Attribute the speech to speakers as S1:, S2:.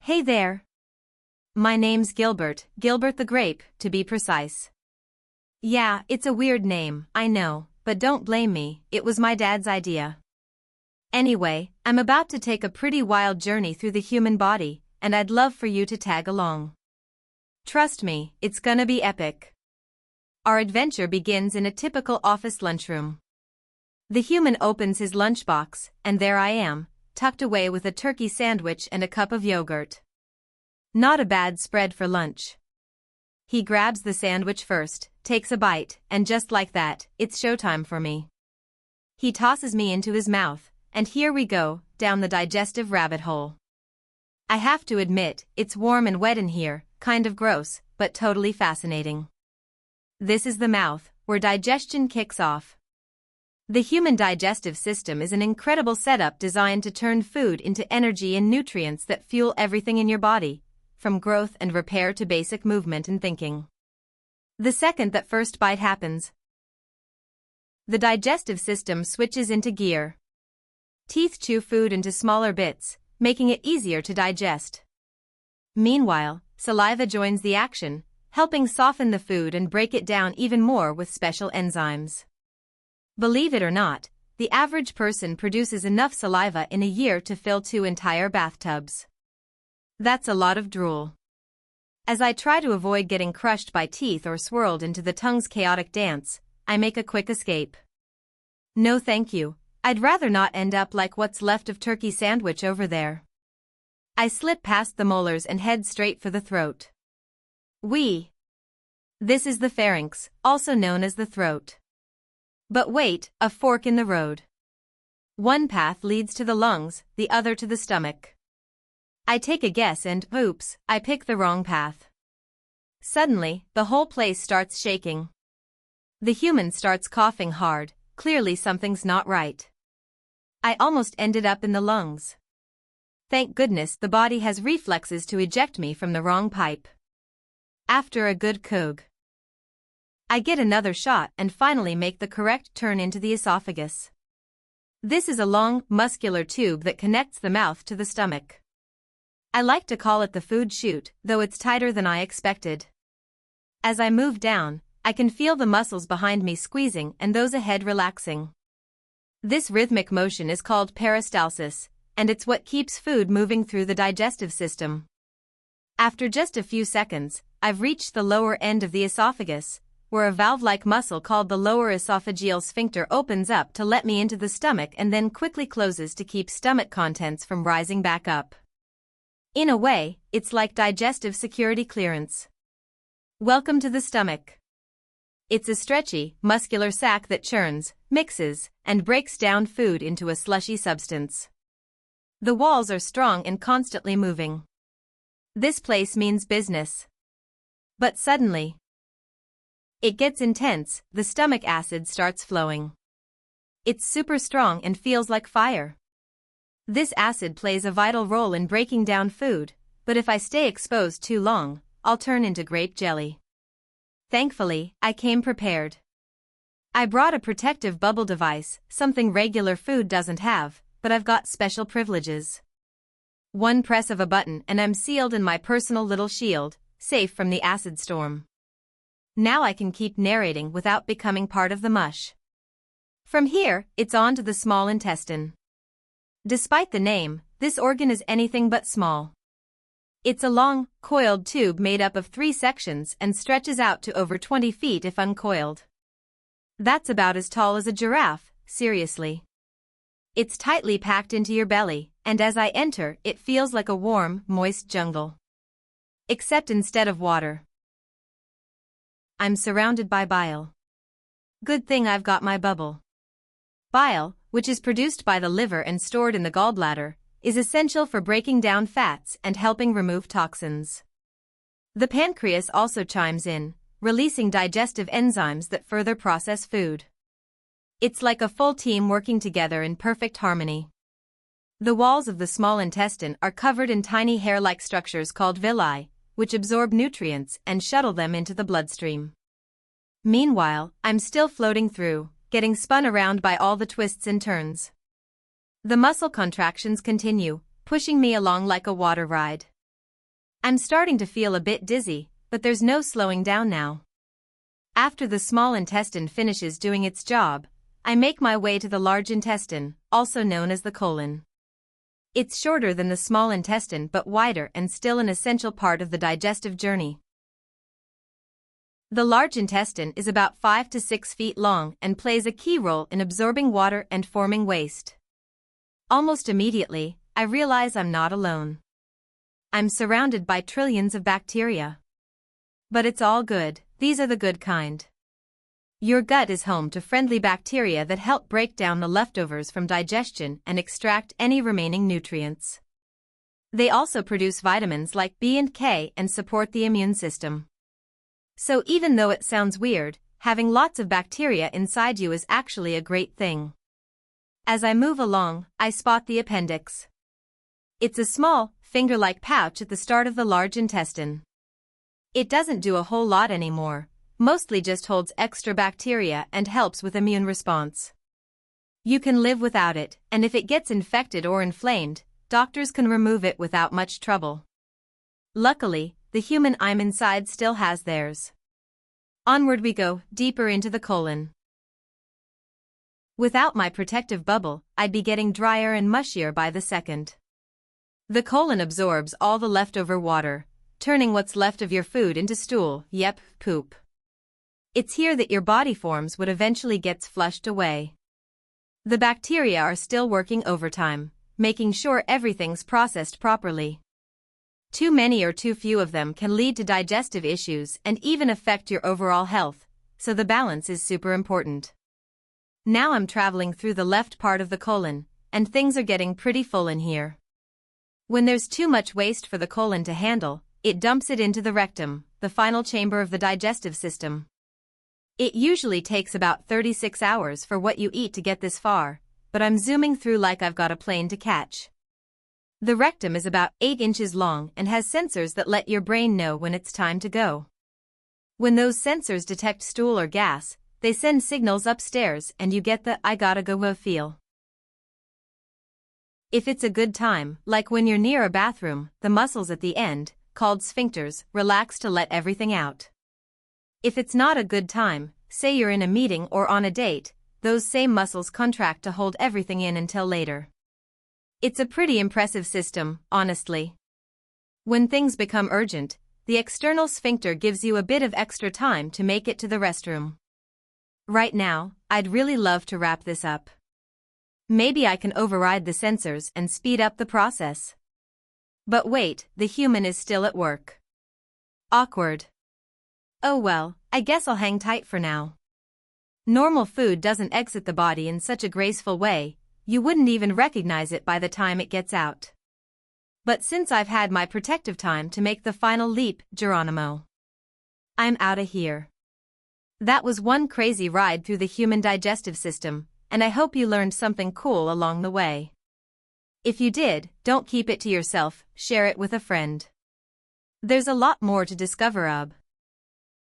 S1: Hey there. My name's Gilbert the Grape, to be precise. Yeah, it's a weird name, I know, but don't blame me, it was my dad's idea. Anyway, I'm about to take a pretty wild journey through the human body, and I'd love for you to tag along. Trust me, it's gonna be epic. Our adventure begins in a typical office lunchroom. The human opens his lunchbox, and there I am, tucked away with a turkey sandwich and a cup of yogurt. Not a bad spread for lunch. He grabs the sandwich first, takes a bite, and just like that, it's showtime for me. He tosses me into his mouth, and here we go, down the digestive rabbit hole. I have to admit, it's warm and wet in here, kind of gross, but totally fascinating. This is the mouth, where digestion kicks off. The human digestive system is an incredible setup designed to turn food into energy and nutrients that fuel everything in your body, from growth and repair to basic movement and thinking. The second that first bite happens, the digestive system switches into gear. Teeth chew food into smaller bits, making it easier to digest. Meanwhile, saliva joins the action, helping soften the food and break it down even more with special enzymes. Believe it or not, the average person produces enough saliva in a year to fill 2 entire bathtubs. That's a lot of drool. As I try to avoid getting crushed by teeth or swirled into the tongue's chaotic dance, I make a quick escape. No thank you, I'd rather not end up like what's left of turkey sandwich over there. I slip past the molars and head straight for the throat. This is the pharynx, also known as the throat. But wait, a fork in the road. One path leads to the lungs, the other to the stomach. I take a guess and, oops, I pick the wrong path. Suddenly, the whole place starts shaking. The human starts coughing hard, clearly something's not right. I almost ended up in the lungs. Thank goodness the body has reflexes to eject me from the wrong pipe. After a good coog, I get another shot and finally make the correct turn into the esophagus. This is a long, muscular tube that connects the mouth to the stomach. I like to call it the food chute, though it's tighter than I expected. As I move down, I can feel the muscles behind me squeezing and those ahead relaxing. This rhythmic motion is called peristalsis, and it's what keeps food moving through the digestive system. After just a few seconds, I've reached the lower end of the esophagus, where a valve-like muscle called the lower esophageal sphincter opens up to let me into the stomach and then quickly closes to keep stomach contents from rising back up. In a way, it's like digestive security clearance. Welcome to the stomach. It's a stretchy, muscular sac that churns, mixes, and breaks down food into a slushy substance. The walls are strong and constantly moving. This place means business. But suddenly, it gets intense, the stomach acid starts flowing. It's super strong and feels like fire. This acid plays a vital role in breaking down food, but if I stay exposed too long, I'll turn into grape jelly. Thankfully, I came prepared. I brought a protective bubble device, something regular food doesn't have, but I've got special privileges. One press of a button and I'm sealed in my personal little shield, safe from the acid storm. Now I can keep narrating without becoming part of the mush. From here, it's on to the small intestine. Despite the name, this organ is anything but small. It's a long, coiled tube made up of 3 sections and stretches out to over 20 feet if uncoiled. That's about as tall as a giraffe, seriously. It's tightly packed into your belly, and as I enter, it feels like a warm, moist jungle. Except instead of water, I'm surrounded by bile. Good thing I've got my bubble. Bile, which is produced by the liver and stored in the gallbladder, is essential for breaking down fats and helping remove toxins. The pancreas also chimes in, releasing digestive enzymes that further process food. It's like a full team working together in perfect harmony. The walls of the small intestine are covered in tiny hair-like structures called villi, which absorb nutrients and shuttle them into the bloodstream. Meanwhile, I'm still floating through, getting spun around by all the twists and turns. The muscle contractions continue, pushing me along like a water ride. I'm starting to feel a bit dizzy, but there's no slowing down now. After the small intestine finishes doing its job, I make my way to the large intestine, also known as the colon. It's shorter than the small intestine but wider and still an essential part of the digestive journey. The large intestine is about 5 to 6 feet long and plays a key role in absorbing water and forming waste. Almost immediately, I realize I'm not alone. I'm surrounded by trillions of bacteria. But it's all good, these are the good kind. Your gut is home to friendly bacteria that help break down the leftovers from digestion and extract any remaining nutrients. They also produce vitamins like B and K and support the immune system. So even though it sounds weird, having lots of bacteria inside you is actually a great thing. As I move along, I spot the appendix. It's a small, finger-like pouch at the start of the large intestine. It doesn't do a whole lot anymore, mostly just holds extra bacteria and helps with immune response. You can live without it, and if it gets infected or inflamed, doctors can remove it without much trouble. Luckily, the human I'm inside still has theirs. Onward we go, deeper into the colon. Without my protective bubble, I'd be getting drier and mushier by the second. The colon absorbs all the leftover water, turning what's left of your food into stool, yep, poop. It's here that your body forms what eventually gets flushed away. The bacteria are still working overtime, making sure everything's processed properly. Too many or too few of them can lead to digestive issues and even affect your overall health, so the balance is super important. Now I'm traveling through the left part of the colon, and things are getting pretty full in here. When there's too much waste for the colon to handle, it dumps it into the rectum, the final chamber of the digestive system. It usually takes about 36 hours for what you eat to get this far, but I'm zooming through like I've got a plane to catch. The rectum is about 8 inches long and has sensors that let your brain know when it's time to go. When those sensors detect stool or gas, they send signals upstairs and you get the I gotta go feel. If it's a good time, like when you're near a bathroom, the muscles at the end, called sphincters, relax to let everything out. If it's not a good time, say you're in a meeting or on a date, those same muscles contract to hold everything in until later. It's a pretty impressive system, honestly. When things become urgent, the external sphincter gives you a bit of extra time to make it to the restroom. Right now, I'd really love to wrap this up. Maybe I can override the sensors and speed up the process. But wait, the human is still at work. Awkward. Oh well, I guess I'll hang tight for now. Normal food doesn't exit the body in such a graceful way, you wouldn't even recognize it by the time it gets out. But since I've had my protective time to make the final leap, Geronimo, I'm outta here. That was one crazy ride through the human digestive system, and I hope you learned something cool along the way. If you did, don't keep it to yourself, share it with a friend. There's a lot more to discover.